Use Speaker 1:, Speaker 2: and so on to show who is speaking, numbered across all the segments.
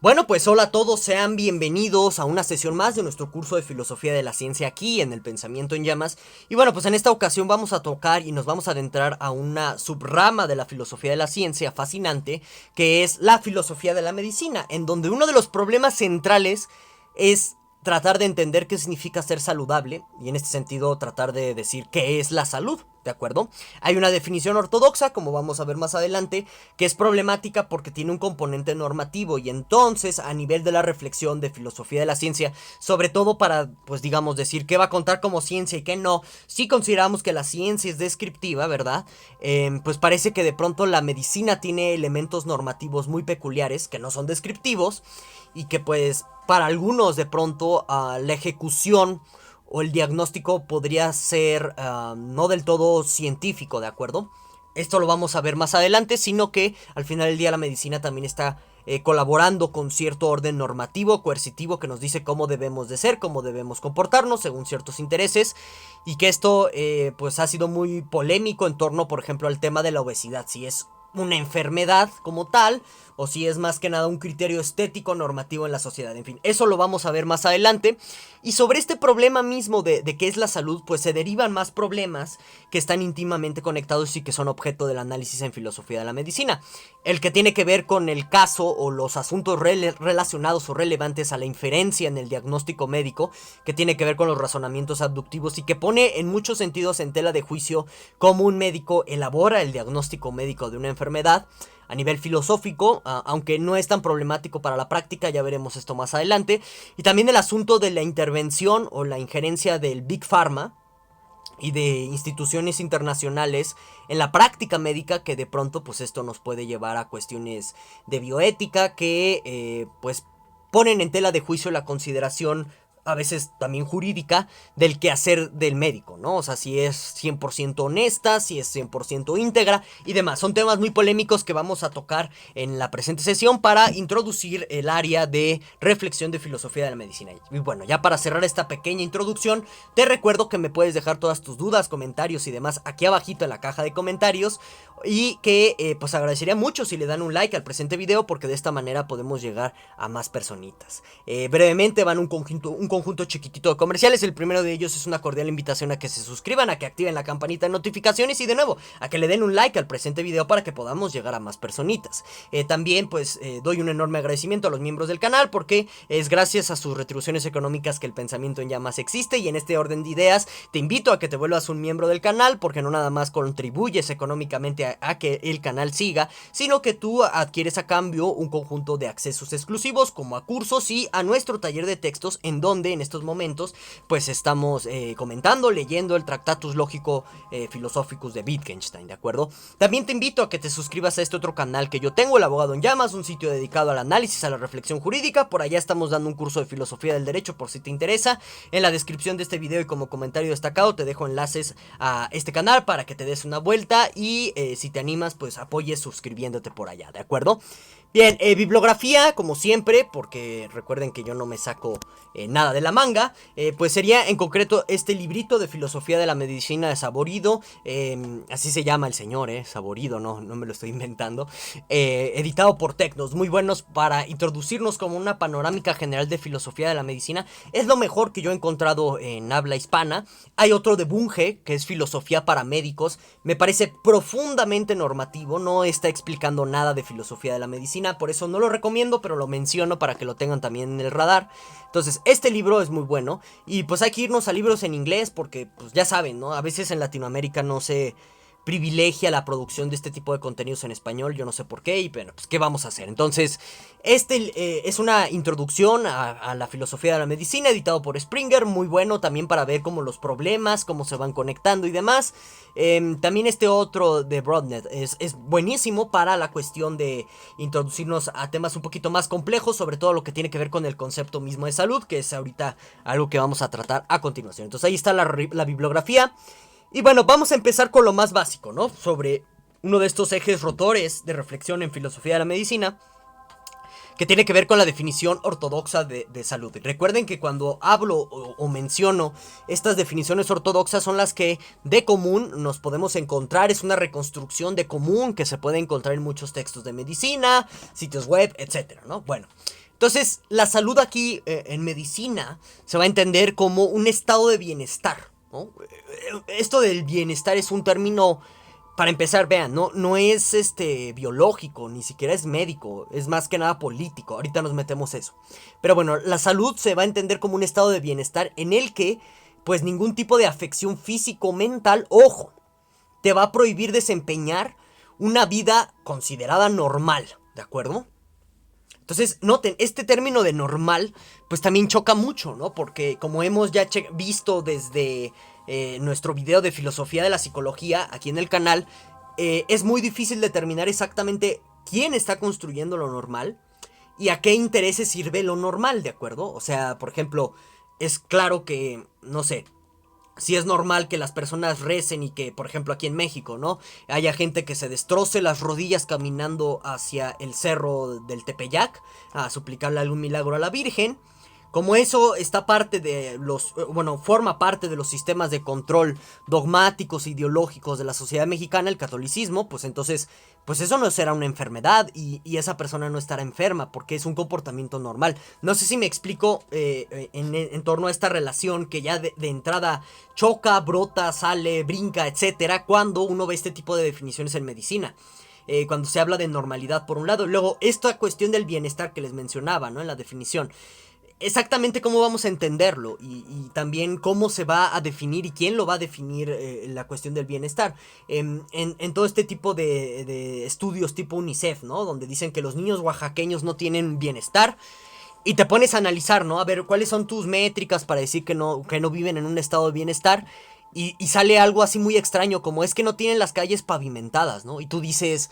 Speaker 1: Bueno, pues hola a todos, sean bienvenidos a una sesión más de nuestro curso de Filosofía de la Ciencia aquí en el Pensamiento en Llamas. Y bueno, pues en esta ocasión vamos a tocar y nos vamos a adentrar a una subrama de la filosofía de la ciencia fascinante, que es la filosofía de la medicina, en donde uno de los problemas centrales es tratar de entender qué significa ser saludable y en este sentido tratar de decir qué es la salud, ¿de acuerdo? Hay una definición ortodoxa, como vamos a ver más adelante, que es problemática porque tiene un componente normativo y entonces a nivel de la reflexión de filosofía de la ciencia, sobre todo para, pues digamos, decir qué va a contar como ciencia y qué no, si consideramos que la ciencia es descriptiva, ¿verdad? Pues parece que de pronto la medicina tiene elementos normativos muy peculiares que no son descriptivos y que pues para algunos de pronto la ejecución o el diagnóstico podría ser no del todo científico, ¿de acuerdo? Esto lo vamos a ver más adelante, sino que al final del día la medicina también está colaborando con cierto orden normativo, coercitivo, que nos dice cómo debemos de ser, cómo debemos comportarnos según ciertos intereses, y que esto pues ha sido muy polémico en torno, por ejemplo, al tema de la obesidad, si es una enfermedad como tal, o si es más que nada un criterio estético normativo en la sociedad. En fin, eso lo vamos a ver más adelante. Y sobre este problema mismo de qué es la salud, pues se derivan más problemas que están íntimamente conectados y que son objeto del análisis en filosofía de la medicina. El que tiene que ver con el caso o los asuntos relacionados o relevantes a la inferencia en el diagnóstico médico, que tiene que ver con los razonamientos abductivos y que pone en muchos sentidos en tela de juicio cómo un médico elabora el diagnóstico médico de una enfermedad. A nivel filosófico, aunque no es tan problemático para la práctica, ya veremos esto más adelante. Y también el asunto de la intervención o la injerencia del Big Pharma y de instituciones internacionales en la práctica médica, que de pronto pues esto nos puede llevar a cuestiones de bioética que pues ponen en tela de juicio la consideración a veces también jurídica del quehacer del médico, ¿no? O sea, si es 100% honesta, si es 100% íntegra y demás. Son temas muy polémicos que vamos a tocar en la presente sesión para introducir el área de reflexión de filosofía de la medicina. Y bueno, ya para cerrar esta pequeña introducción, te recuerdo que me puedes dejar todas tus dudas, comentarios y demás aquí abajito en la caja de comentarios y que pues agradecería mucho si le dan un like al presente video porque de esta manera podemos llegar a más personitas. Brevemente van un conjunto chiquitito de comerciales. El primero de ellos es una cordial invitación a que se suscriban, a que activen la campanita de notificaciones y de nuevo a que le den un like al presente video para que podamos llegar a más personitas. También pues doy un enorme agradecimiento a los miembros del canal porque es gracias a sus retribuciones económicas que el Pensamiento en Llamas existe, y en este orden de ideas te invito a que te vuelvas un miembro del canal porque no nada más contribuyes económicamente a que el canal siga, sino que tú adquieres a cambio un conjunto de accesos exclusivos como a cursos y a nuestro taller de textos, en donde en estos momentos pues estamos comentando, leyendo el Tractatus Lógico Philosophicus de Wittgenstein, ¿de acuerdo? También te invito a que te suscribas a este otro canal que yo tengo, El Abogado en Llamas, un sitio dedicado al análisis, a la reflexión jurídica. Por allá estamos dando un curso de filosofía del derecho por si te interesa. En la descripción de este video y como comentario destacado te dejo enlaces a este canal para que te des una vuelta y si te animas pues apoyes suscribiéndote por allá, ¿de acuerdo? Bien, bibliografía, como siempre, porque recuerden que yo no me saco nada de la manga, pues sería en concreto este librito de filosofía de la medicina de Saborido, así se llama el señor, Saborido, no me lo estoy inventando, editado por Tecnos, muy buenos para introducirnos como una panorámica general de filosofía de la medicina. Es lo mejor que yo he encontrado en habla hispana. Hay otro de Bunge, que es filosofía para médicos, me parece profundamente normativo, no está explicando nada de filosofía de la medicina, por eso no lo recomiendo, pero lo menciono para que lo tengan también en el radar. Entonces, este libro es muy bueno y pues hay que irnos a libros en inglés porque pues ya saben, ¿no? A veces en Latinoamérica no se privilegia la producción de este tipo de contenidos en español, yo no sé por qué, y bueno, pues qué vamos a hacer. Entonces, es una introducción a la filosofía de la medicina, editado por Springer, muy bueno también para ver cómo los problemas, cómo se van conectando y demás. También este otro de Broadnet es buenísimo para la cuestión de introducirnos a temas un poquito más complejos, sobre todo lo que tiene que ver con el concepto mismo de salud, que es ahorita algo que vamos a tratar a continuación. Entonces ahí está la bibliografía. Y bueno, vamos a empezar con lo más básico, ¿no? Sobre uno de estos ejes rotores de reflexión en filosofía de la medicina, que tiene que ver con la definición ortodoxa de salud. Recuerden que cuando hablo o menciono estas definiciones ortodoxas son las que de común nos podemos encontrar, es una reconstrucción de común que se puede encontrar en muchos textos de medicina, sitios web, etcétera, ¿no? Bueno, Entonces, la salud aquí en medicina se va a entender como un estado de bienestar, ¿no? Esto del bienestar es un término, para empezar, vean, no es biológico, ni siquiera es médico, es más que nada político. Ahorita nos metemos eso. Pero bueno, la salud se va a entender como un estado de bienestar en el que, pues, ningún tipo de afección físico o mental, ojo, te va a prohibir desempeñar una vida considerada normal, ¿de acuerdo? Entonces, noten, este término de normal, pues también choca mucho, ¿no? Porque como hemos ya visto desde nuestro video de filosofía de la psicología aquí en el canal, es muy difícil determinar exactamente quién está construyendo lo normal y a qué intereses sirve lo normal, ¿de acuerdo? O sea, por ejemplo, es claro que, no sé, si es normal que las personas recen y que, por ejemplo, aquí en México, ¿no? Haya gente que se destroce las rodillas caminando hacia el cerro del Tepeyac a suplicarle algún milagro a la Virgen. Como eso está parte de los, bueno, forma parte de los sistemas de control dogmáticos e ideológicos de la sociedad mexicana, el catolicismo, pues entonces, pues eso no será una enfermedad y esa persona no estará enferma porque es un comportamiento normal. No sé si me explico en torno a esta relación que ya de entrada choca, brota, sale, brinca, etcétera, cuando uno ve este tipo de definiciones en medicina. Cuando se habla de normalidad por un lado, luego esta cuestión del bienestar que les mencionaba, ¿no? En la definición. Exactamente cómo vamos a entenderlo y también cómo se va a definir y quién lo va a definir la cuestión del bienestar. En todo este tipo de estudios tipo UNICEF, ¿no? Donde dicen que los niños oaxaqueños no tienen bienestar. Y te pones a analizar, ¿no? A ver, ¿cuáles son tus métricas para decir que no viven en un estado de bienestar? Y sale algo así muy extraño, como es que no tienen las calles pavimentadas, ¿no? Y tú dices,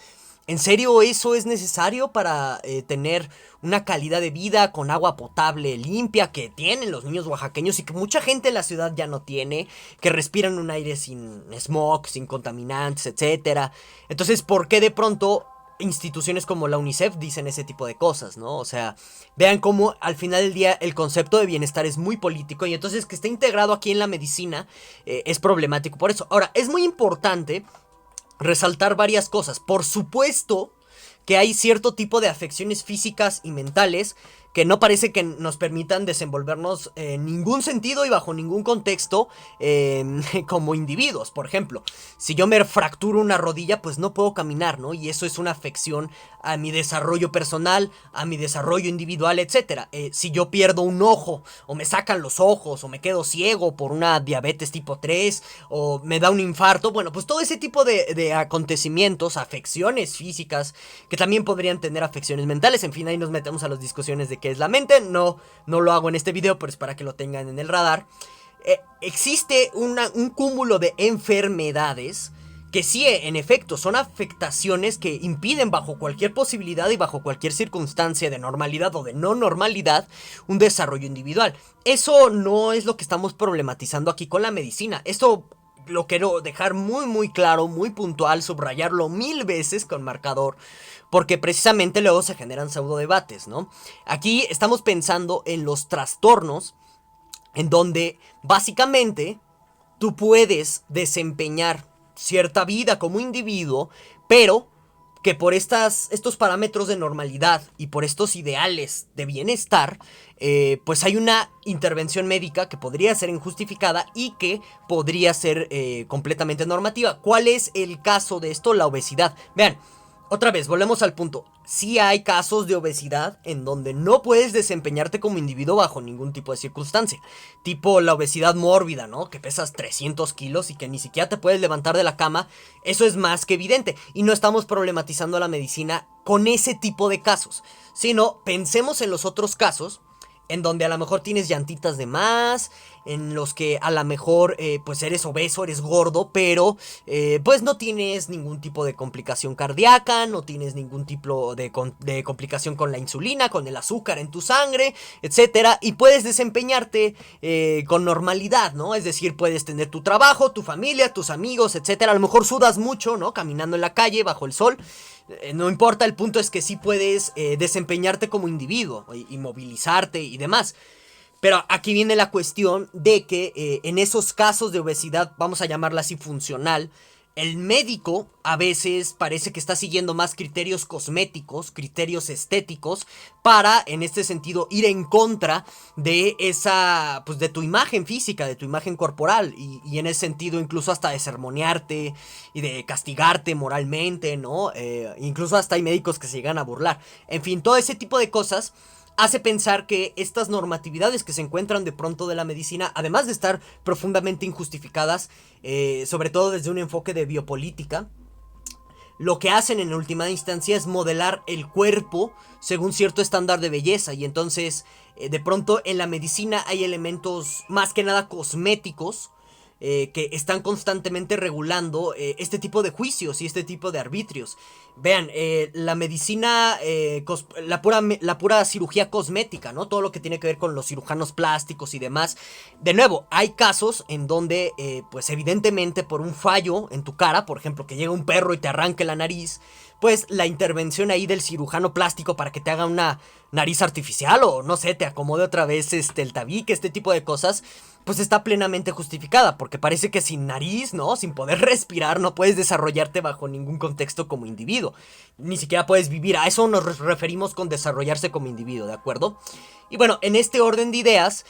Speaker 1: ¿en serio eso es necesario para tener una calidad de vida con agua potable limpia que tienen los niños oaxaqueños y que mucha gente en la ciudad ya no tiene, que respiran un aire sin smog, sin contaminantes, etcétera? Entonces, ¿por qué de pronto instituciones como la UNICEF dicen ese tipo de cosas, ¿no? O sea, vean cómo al final del día el concepto de bienestar es muy político y entonces que esté integrado aquí en la medicina es problemático por eso. Ahora, es muy importante resaltar varias cosas. Por supuesto que hay cierto tipo de afecciones físicas y mentales que no parece que nos permitan desenvolvernos en ningún sentido y bajo ningún contexto como individuos. Por ejemplo, si yo me fracturo una rodilla, pues no puedo caminar, ¿no? Y eso es una afección a mi desarrollo personal, a mi desarrollo individual, etcétera. Si yo pierdo un ojo, o me sacan los ojos, o me quedo ciego por una diabetes tipo 3, o me da un infarto, bueno, pues todo ese tipo de acontecimientos, afecciones físicas, que también podrían tener afecciones mentales. En fin, ahí nos metemos a las discusiones de qué es la mente. No lo hago en este video, pero es para que lo tengan en el radar. Existe un cúmulo de enfermedades que sí, en efecto, son afectaciones que impiden bajo cualquier posibilidad y bajo cualquier circunstancia de normalidad o de no normalidad un desarrollo individual. Eso no es lo que estamos problematizando aquí con la medicina. Esto lo quiero dejar muy muy claro, muy puntual, subrayarlo 1000 veces con marcador, porque precisamente luego se generan pseudo debates, ¿no? Aquí estamos pensando en los trastornos en donde básicamente tú puedes desempeñar cierta vida como individuo, pero que por estos parámetros de normalidad y por estos ideales de bienestar, pues hay una intervención médica que podría ser injustificada y que podría ser completamente normativa. ¿Cuál es el caso de esto? La obesidad. Vean, otra vez, volvemos al punto. Sí hay casos de obesidad en donde no puedes desempeñarte como individuo bajo ningún tipo de circunstancia. Tipo la obesidad mórbida, ¿no? Que pesas 300 kilos y que ni siquiera te puedes levantar de la cama. Eso es más que evidente. Y no estamos problematizando la medicina con ese tipo de casos. Sino pensemos en los otros casos en donde a lo mejor tienes llantitas de más, en los que a lo mejor pues eres obeso, eres gordo, pero pues no tienes ningún tipo de complicación cardíaca, no tienes ningún tipo de complicación con la insulina, con el azúcar en tu sangre, etcétera, y puedes desempeñarte con normalidad, ¿no? Es decir, puedes tener tu trabajo, tu familia, tus amigos, etcétera. A lo mejor sudas mucho, ¿no? Caminando en la calle bajo el sol. No importa, el punto es que sí puedes desempeñarte como individuo y movilizarte y demás. Pero aquí viene la cuestión de que en esos casos de obesidad, vamos a llamarla así funcional, el médico a veces parece que está siguiendo más criterios cosméticos, criterios estéticos, para, en este sentido, ir en contra de esa, pues de tu imagen física, de tu imagen corporal, y en ese sentido incluso hasta de sermonearte y de castigarte moralmente, ¿no? Incluso hasta hay médicos que se llegan a burlar. En fin, todo ese tipo de cosas hace pensar que estas normatividades que se encuentran de pronto de la medicina, además de estar profundamente injustificadas, sobre todo desde un enfoque de biopolítica, lo que hacen en última instancia es modelar el cuerpo según cierto estándar de belleza. Y entonces, de pronto en la medicina hay elementos más que nada cosméticos, que están constantemente regulando este tipo de juicios y este tipo de arbitrios. Vean, la medicina, la pura cirugía cosmética, ¿no? Todo lo que tiene que ver con los cirujanos plásticos y demás. De nuevo, hay casos en donde, pues evidentemente por un fallo en tu cara, por ejemplo, que llega un perro y te arranque la nariz, pues la intervención ahí del cirujano plástico para que te haga una nariz artificial o no sé, te acomode otra vez el tabique, este tipo de cosas, pues está plenamente justificada, porque parece que sin nariz, ¿no? Sin poder respirar, no puedes desarrollarte bajo ningún contexto como individuo. Ni siquiera puedes vivir, a eso nos referimos con desarrollarse como individuo, ¿de acuerdo? Y bueno, en este orden de ideas,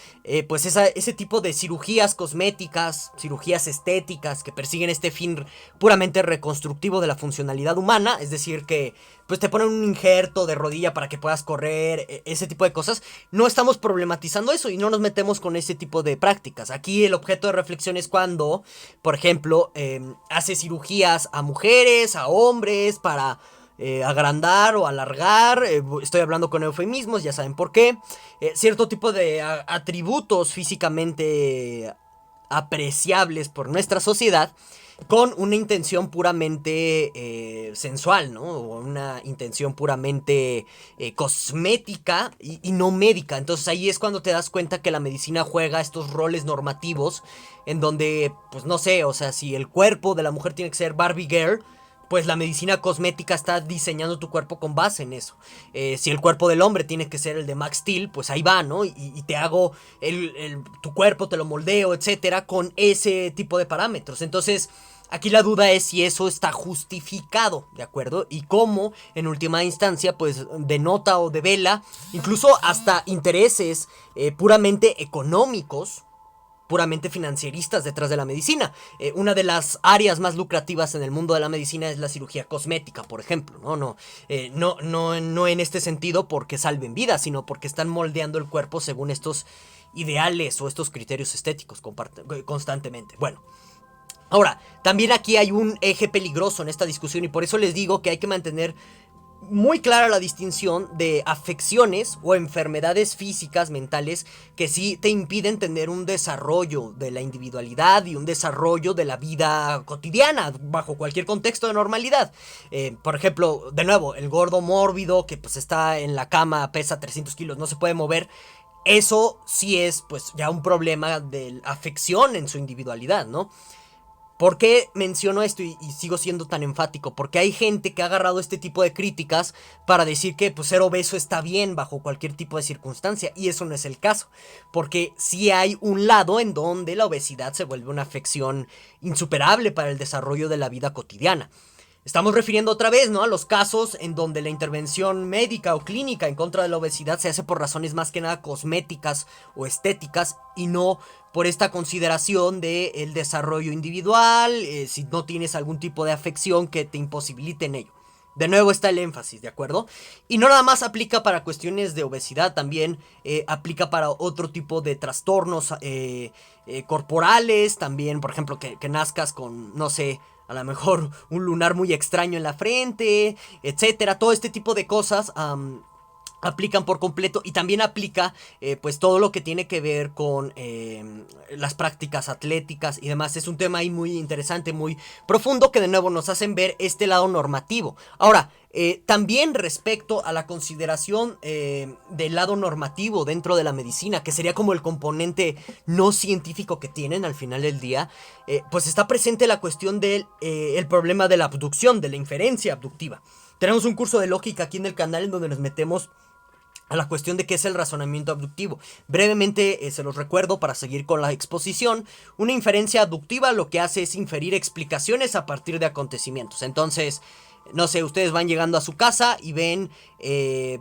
Speaker 1: pues ese tipo de cirugías cosméticas, cirugías estéticas que persiguen este fin puramente reconstructivo de la funcionalidad humana, es decir, que pues te ponen un injerto de rodilla para que puedas correr, ese tipo de cosas, no estamos problematizando eso y no nos metemos con ese tipo de prácticas. Aquí el objeto de reflexión es cuando, por ejemplo, hace cirugías a mujeres, a hombres, para agrandar o alargar, estoy hablando con eufemismos, ya saben por qué, cierto tipo de atributos físicamente apreciables por nuestra sociedad, con una intención puramente sensual, ¿no? O una intención puramente cosmética y no médica. Entonces ahí es cuando te das cuenta que la medicina juega estos roles normativos en donde, pues no sé, o sea, si el cuerpo de la mujer tiene que ser Barbie Girl, pues la medicina cosmética está diseñando tu cuerpo con base en eso. Si el cuerpo del hombre tiene que ser el de Max Steel, pues ahí va, ¿no? Y te hago tu cuerpo, te lo moldeo, etcétera, con ese tipo de parámetros. Entonces, aquí la duda es si eso está justificado, ¿de acuerdo? Y cómo, en última instancia, pues denota o devela incluso hasta intereses puramente económicos, puramente financieristas detrás de la medicina. Una de las áreas más lucrativas en el mundo de la medicina es la cirugía cosmética, por ejemplo. No en este sentido porque salven vidas, sino porque están moldeando el cuerpo según estos ideales o estos criterios estéticos constantemente. Bueno. Ahora, también aquí hay un eje peligroso en esta discusión y por eso les digo que hay que mantener muy clara la distinción de afecciones o enfermedades físicas, mentales, que sí te impiden tener un desarrollo de la individualidad y un desarrollo de la vida cotidiana, bajo cualquier contexto de normalidad. Por ejemplo, de nuevo, el gordo mórbido que pues está en la cama, pesa 300 kilos, no se puede mover. Eso sí es pues ya un problema de afección en su individualidad, ¿no? ¿Por qué menciono esto y sigo siendo tan enfático? Porque hay gente que ha agarrado este tipo de críticas para decir que pues, ser obeso está bien bajo cualquier tipo de circunstancia. Y eso no es el caso. Porque sí hay un lado en donde la obesidad se vuelve una afección insuperable para el desarrollo de la vida cotidiana. Estamos refiriendo otra vez, ¿no? A los casos en donde la intervención médica o clínica en contra de la obesidad se hace por razones más que nada cosméticas o estéticas y no por esta consideración de el desarrollo individual, si no tienes algún tipo de afección que te imposibilite en ello. De nuevo está el énfasis, ¿de acuerdo? Y no nada más aplica para cuestiones de obesidad, también aplica para otro tipo de trastornos corporales, también, por ejemplo, que nazcas con, no sé, a lo mejor un lunar muy extraño en la frente, etcétera. Todo este tipo de cosas aplican por completo y también aplica pues todo lo que tiene que ver con las prácticas atléticas y demás. Es un tema ahí muy interesante, muy profundo, que de nuevo nos hacen ver este lado normativo. Ahora, también respecto a la consideración del lado normativo dentro de la medicina, que sería como el componente no científico que tienen al final del día, pues está presente la cuestión del el problema de la abducción, de la inferencia abductiva. Tenemos un curso de lógica aquí en el canal en donde nos metemos a la cuestión de qué es el razonamiento abductivo. Brevemente se los recuerdo para seguir con la exposición. Una inferencia abductiva lo que hace es inferir explicaciones a partir de acontecimientos. Entonces, no sé, ustedes van llegando a su casa y ven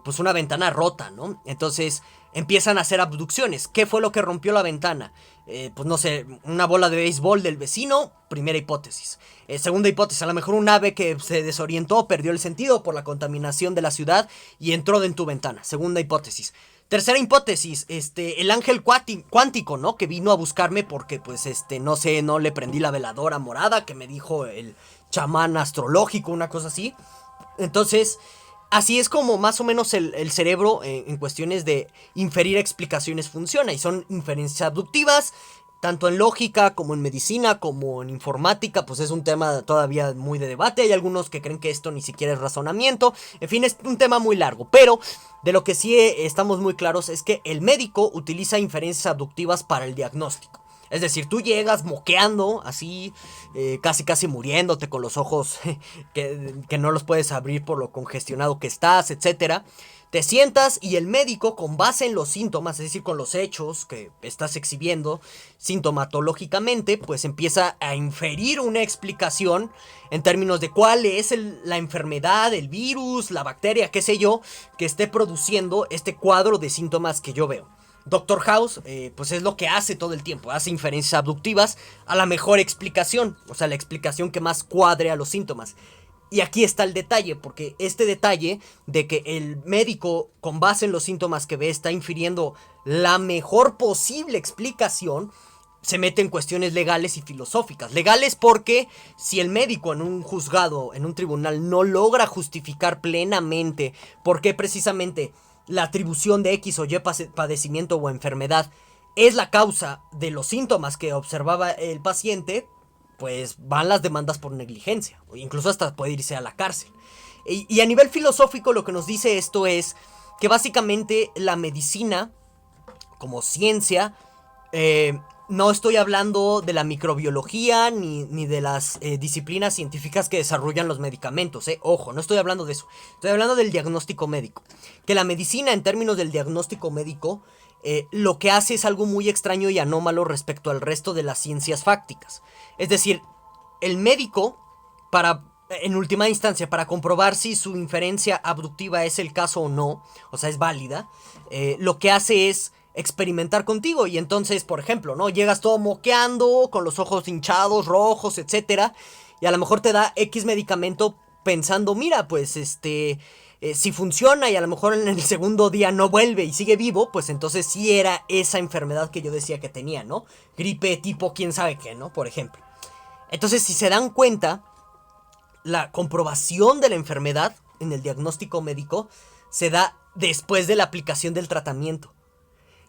Speaker 1: pues una ventana rota, ¿no? Entonces empiezan a hacer abducciones. ¿Qué fue lo que rompió la ventana? Pues no sé, una bola de béisbol del vecino, primera hipótesis. Segunda hipótesis, a lo mejor un ave que se desorientó, perdió el sentido por la contaminación de la ciudad y entró en tu ventana. Segunda hipótesis. Tercera hipótesis, el ángel cuántico, ¿no? Que vino a buscarme porque, pues, no sé, no le prendí la veladora morada que me dijo el chamán astrológico, una cosa así. Entonces, así es como más o menos el cerebro en cuestiones de inferir explicaciones funciona. Y son inferencias abductivas, tanto en lógica como en medicina, como en informática, pues es un tema todavía muy de debate. Hay algunos que creen que esto ni siquiera es razonamiento. En fin, es un tema muy largo. Pero de lo que sí estamos muy claros es que el médico utiliza inferencias abductivas para el diagnóstico. Es decir, tú llegas moqueando, así, casi casi muriéndote con los ojos que no los puedes abrir por lo congestionado que estás, etcétera. Te sientas y el médico, con base en los síntomas, es decir, con los hechos que estás exhibiendo sintomatológicamente, pues empieza a inferir una explicación en términos de cuál es la enfermedad, el virus, la bacteria, qué sé yo, que esté produciendo este cuadro de síntomas que yo veo. Doctor House, pues es lo que hace todo el tiempo, hace inferencias abductivas a la mejor explicación, o sea, la explicación que más cuadre a los síntomas. Y aquí está el detalle, porque este detalle de que el médico, con base en los síntomas que ve, está infiriendo la mejor posible explicación, se mete en cuestiones legales y filosóficas. Legales porque si el médico en un juzgado, en un tribunal, no logra justificar plenamente por qué precisamente la atribución de X o Y padecimiento o enfermedad es la causa de los síntomas que observaba el paciente, pues van las demandas por negligencia, o incluso hasta puede irse a la cárcel. Y a nivel filosófico lo que nos dice esto es que básicamente la medicina como ciencia, no estoy hablando de la microbiología ni de las disciplinas científicas que desarrollan los medicamentos, ojo, no estoy hablando de eso, estoy hablando del diagnóstico médico. Que la medicina, en términos del diagnóstico médico, lo que hace es algo muy extraño y anómalo respecto al resto de las ciencias fácticas. Es decir, el médico, en última instancia, para comprobar si su inferencia abductiva es el caso o no, o sea, es válida, lo que hace es experimentar contigo. Y entonces, por ejemplo, ¿no? Llegas todo moqueando, con los ojos hinchados, rojos, etcétera, y a lo mejor te da X medicamento pensando, mira, pues si funciona y a lo mejor en el segundo día no vuelve y sigue vivo, pues entonces sí era esa enfermedad que yo decía que tenía, ¿no? Gripe tipo quién sabe qué, ¿no? Por ejemplo. Entonces, si se dan cuenta, la comprobación de la enfermedad en el diagnóstico médico se da después de la aplicación del tratamiento.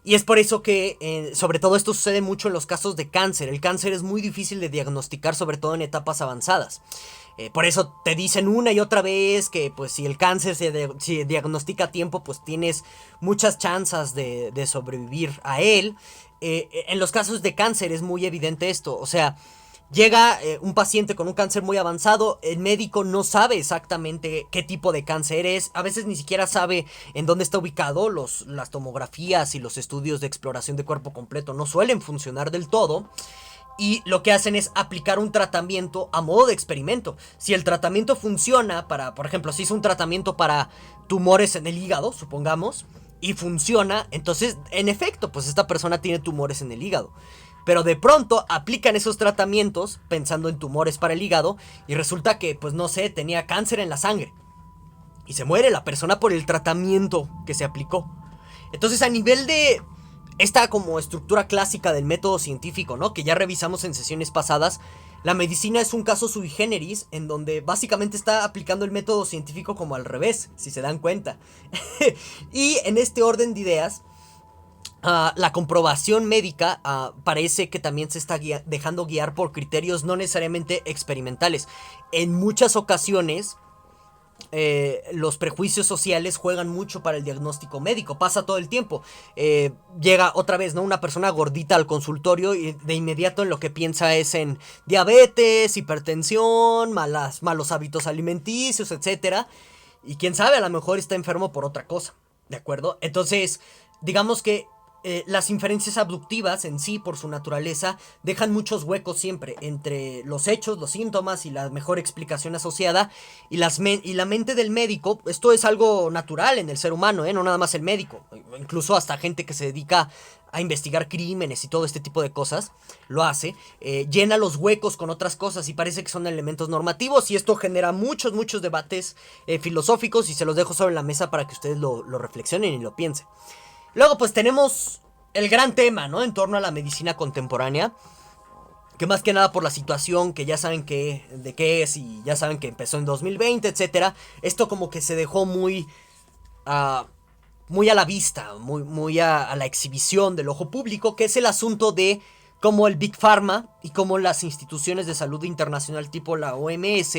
Speaker 1: Y es por eso que, sobre todo esto sucede mucho en los casos de cáncer. El cáncer es muy difícil de diagnosticar, sobre todo en etapas avanzadas. Por eso te dicen una y otra vez que pues si el cáncer se diagnostica a tiempo, pues tienes muchas chances de sobrevivir a él. En los casos de cáncer es muy evidente esto, o sea, llega un paciente con un cáncer muy avanzado, el médico no sabe exactamente qué tipo de cáncer es, a veces ni siquiera sabe en dónde está ubicado, las tomografías y los estudios de exploración de cuerpo completo no suelen funcionar del todo. Y lo que hacen es aplicar un tratamiento a modo de experimento. Si el tratamiento funciona para, por ejemplo, si es un tratamiento para tumores en el hígado, supongamos, y funciona, entonces, en efecto, pues esta persona tiene tumores en el hígado. Pero de pronto aplican esos tratamientos pensando en tumores para el hígado y resulta que, pues no sé, tenía cáncer en la sangre. Y se muere la persona por el tratamiento que se aplicó. Entonces, a nivel de esta como estructura clásica del método científico, ¿no? Que ya revisamos en sesiones pasadas, la medicina es un caso sui generis en donde básicamente está aplicando el método científico como al revés, si se dan cuenta. Y en este orden de ideas, la comprobación médica parece que también se está dejando guiar por criterios no necesariamente experimentales. En muchas ocasiones los prejuicios sociales juegan mucho para el diagnóstico médico, pasa todo el tiempo. Llega otra vez, ¿no? Una persona gordita al consultorio y de inmediato en lo que piensa es en diabetes, hipertensión, malos hábitos alimenticios, etcétera. Y quién sabe, a lo mejor está enfermo por otra cosa. ¿De acuerdo? Entonces, digamos que las inferencias abductivas en sí, por su naturaleza, dejan muchos huecos siempre entre los hechos, los síntomas y la mejor explicación asociada y la mente del médico. Esto es algo natural en el ser humano, no nada más el médico, incluso hasta gente que se dedica a investigar crímenes y todo este tipo de cosas, lo hace, llena los huecos con otras cosas y parece que son elementos normativos, y esto genera muchos, muchos debates filosóficos, y se los dejo sobre la mesa para que ustedes lo reflexionen y lo piensen. Luego pues tenemos el gran tema, ¿no? En torno a la medicina contemporánea, que más que nada por la situación, que ya saben de qué es, y ya saben que empezó en 2020, etcétera. Esto como que se dejó uh, muy a la vista, muy a la exhibición del ojo público, que es el asunto de cómo el Big Pharma y cómo las instituciones de salud internacional tipo la OMS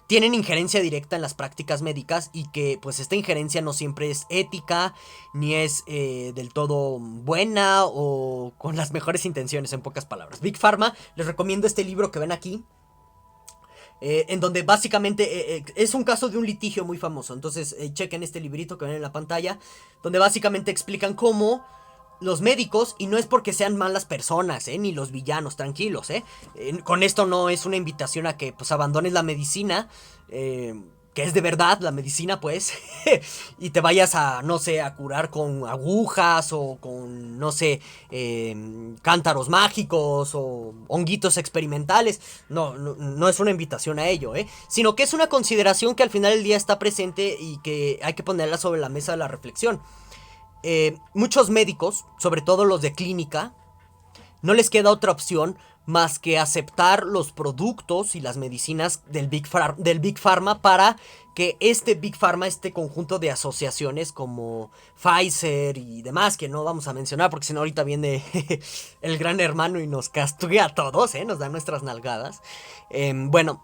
Speaker 1: tienen injerencia directa en las prácticas médicas, y que pues esta injerencia no siempre es ética, ni es del todo buena o con las mejores intenciones, en pocas palabras. Big Pharma, les recomiendo este libro que ven aquí, en donde básicamente es un caso de un litigio muy famoso. Entonces chequen este librito que ven en la pantalla, donde básicamente explican cómo los médicos, y no es porque sean malas personas, ni los villanos, tranquilos, con esto no es una invitación a que pues abandones la medicina, que es de verdad la medicina, pues, y te vayas a, no sé, a curar con agujas o con, no sé, cántaros mágicos o honguitos experimentales. No es una invitación a ello, sino que es una consideración que al final del día está presente y que hay que ponerla sobre la mesa de la reflexión. Muchos médicos, sobre todo los de clínica, no les queda otra opción más que aceptar los productos y las medicinas del Big Pharma, para que este Big Pharma, este conjunto de asociaciones como Pfizer y demás, que no vamos a mencionar porque si no ahorita viene el gran hermano y nos castiga a todos, nos da nuestras nalgadas. Bueno,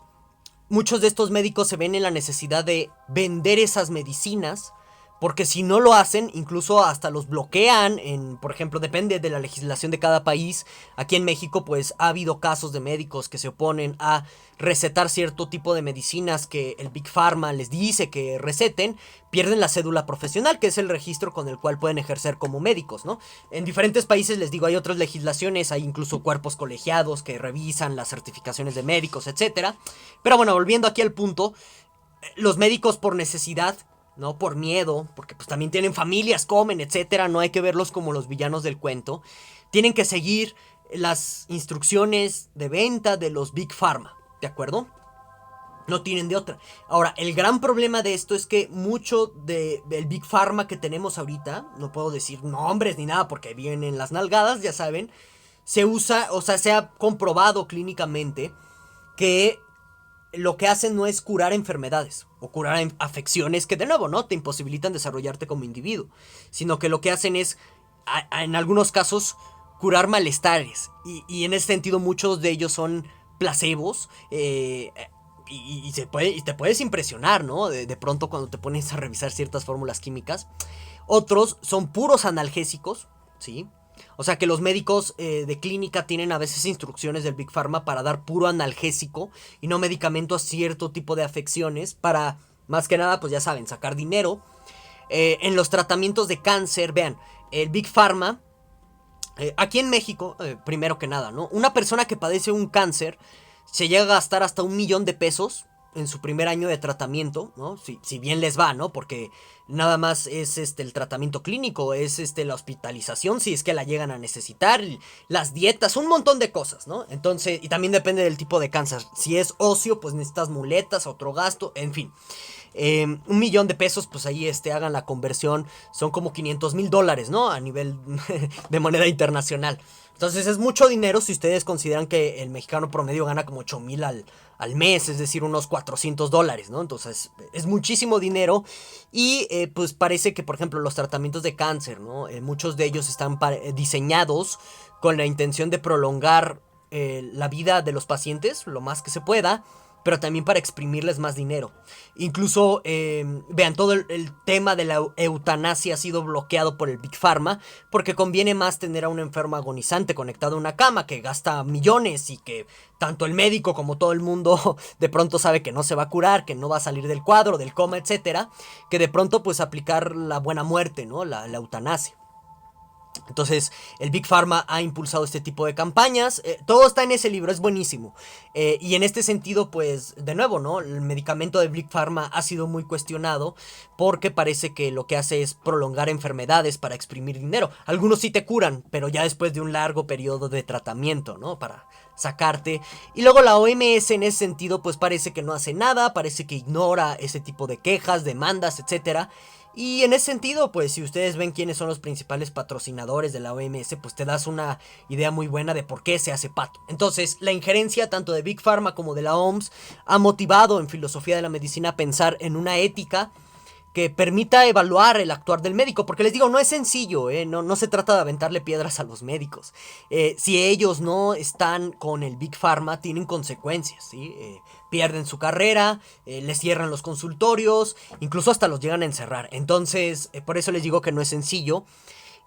Speaker 1: muchos de estos médicos se ven en la necesidad de vender esas medicinas, porque si no lo hacen, incluso hasta los bloquean. Por ejemplo, depende de la legislación de cada país. Aquí en México pues ha habido casos de médicos que se oponen a recetar cierto tipo de medicinas que el Big Pharma les dice que receten. Pierden la cédula profesional, que es el registro con el cual pueden ejercer como médicos, ¿no? En diferentes países, les digo, hay otras legislaciones, hay incluso cuerpos colegiados que revisan las certificaciones de médicos, etcétera. Pero bueno, volviendo aquí al punto, los médicos por necesidad, no por miedo, porque pues también tienen familias, comen, etcétera, no hay que verlos como los villanos del cuento, tienen que seguir las instrucciones de venta de los Big Pharma, ¿de acuerdo? No tienen de otra. Ahora, el gran problema de esto es que mucho del Big Pharma que tenemos ahorita, no puedo decir nombres ni nada porque vienen las nalgadas, ya saben, se usa, o sea, se ha comprobado clínicamente que lo que hacen no es curar enfermedades o curar afecciones que de nuevo no te imposibilitan desarrollarte como individuo, sino que lo que hacen es, en algunos casos, curar malestares, y en ese sentido muchos de ellos son placebos, y te puedes impresionar, ¿no? De pronto cuando te pones a revisar ciertas fórmulas químicas. Otros son puros analgésicos, ¿sí? O sea que los médicos de clínica tienen a veces instrucciones del Big Pharma para dar puro analgésico y no medicamento a cierto tipo de afecciones, para, más que nada, pues ya saben, sacar dinero. En los tratamientos de cáncer, vean, el Big Pharma, aquí en México, primero que nada, ¿no? Una persona que padece un cáncer se llega a gastar hasta 1,000,000 de pesos en su primer año de tratamiento, ¿no? Si bien les va, ¿no? Porque nada más es el tratamiento clínico, es la hospitalización si es que la llegan a necesitar, las dietas, un montón de cosas, ¿no? Entonces, y también depende del tipo de cáncer. Si es óseo, pues necesitas muletas, otro gasto, en fin. 1,000,000 de pesos, pues ahí hagan la conversión, son como $500,000, ¿no? A nivel de moneda internacional. Entonces es mucho dinero si ustedes consideran que el mexicano promedio gana como 8,000 al mes, es decir, unos $400, ¿no? Entonces es muchísimo dinero, y pues parece que, por ejemplo, los tratamientos de cáncer, ¿no? Muchos de ellos están diseñados con la intención de prolongar la vida de los pacientes lo más que se pueda, pero también para exprimirles más dinero. Incluso, vean, todo el tema de la eutanasia ha sido bloqueado por el Big Pharma, porque conviene más tener a un enfermo agonizante conectado a una cama que gasta millones y que tanto el médico como todo el mundo de pronto sabe que no se va a curar, que no va a salir del cuadro, del coma, etcétera, que de pronto pues aplicar la buena muerte, ¿no? La eutanasia. Entonces, el Big Pharma ha impulsado este tipo de campañas. Todo está en ese libro, es buenísimo. Y en este sentido, pues, de nuevo, ¿no? El medicamento de Big Pharma ha sido muy cuestionado porque parece que lo que hace es prolongar enfermedades para exprimir dinero. Algunos sí te curan, pero ya después de un largo periodo de tratamiento, ¿no? Para sacarte. Y luego la OMS en ese sentido, pues parece que no hace nada, parece que ignora ese tipo de quejas, demandas, etcétera. Y en ese sentido, pues si ustedes ven quiénes son los principales patrocinadores de la OMS, pues te das una idea muy buena de por qué se hace pato. Entonces, la injerencia tanto de Big Pharma como de la OMS ha motivado en filosofía de la medicina a pensar en una ética que permita evaluar el actuar del médico, porque les digo, no es sencillo, no se trata de aventarle piedras a los médicos. Si ellos no están con el Big Pharma, tienen consecuencias, ¿sí? Pierden su carrera, les cierran los consultorios, incluso hasta los llegan a encerrar. Entonces, por eso les digo que no es sencillo.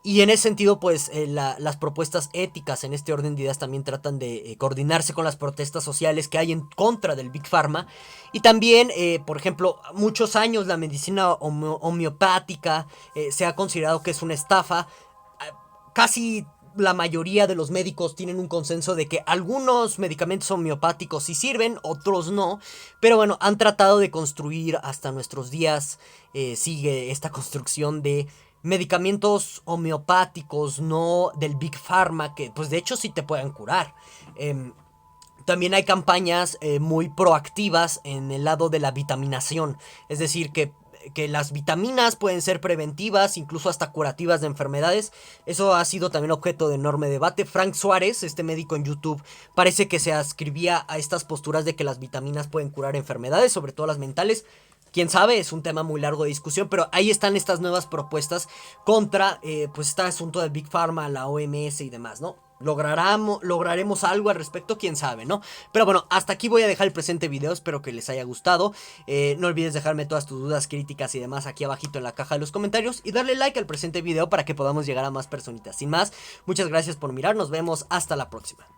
Speaker 1: Y en ese sentido, pues las propuestas éticas en este orden de ideas también tratan de coordinarse con las protestas sociales que hay en contra del Big Pharma. Y también, por ejemplo, muchos años la medicina homeopática se ha considerado que es una estafa. Casi la mayoría de los médicos tienen un consenso de que algunos medicamentos homeopáticos sí sirven, otros no. Pero bueno, han tratado de construir hasta nuestros días, sigue esta construcción de medicamentos homeopáticos, no del Big Pharma, que pues de hecho sí te pueden curar. También hay campañas muy proactivas en el lado de la vitaminación, es decir, que las vitaminas pueden ser preventivas, incluso hasta curativas de enfermedades. Eso ha sido también objeto de enorme debate. Frank Suárez, este médico en YouTube, parece que se adscribía a estas posturas de que las vitaminas pueden curar enfermedades, sobre todo las mentales. Quién sabe, es un tema muy largo de discusión, pero ahí están estas nuevas propuestas contra pues este asunto del Big Pharma, la OMS y demás, ¿no? Lograremos algo al respecto, quién sabe, ¿no? Pero bueno, hasta aquí voy a dejar el presente video, espero que les haya gustado. No olvides dejarme todas tus dudas, críticas y demás aquí abajito en la caja de los comentarios y darle like al presente video para que podamos llegar a más personitas. Sin más, muchas gracias por mirar, nos vemos hasta la próxima.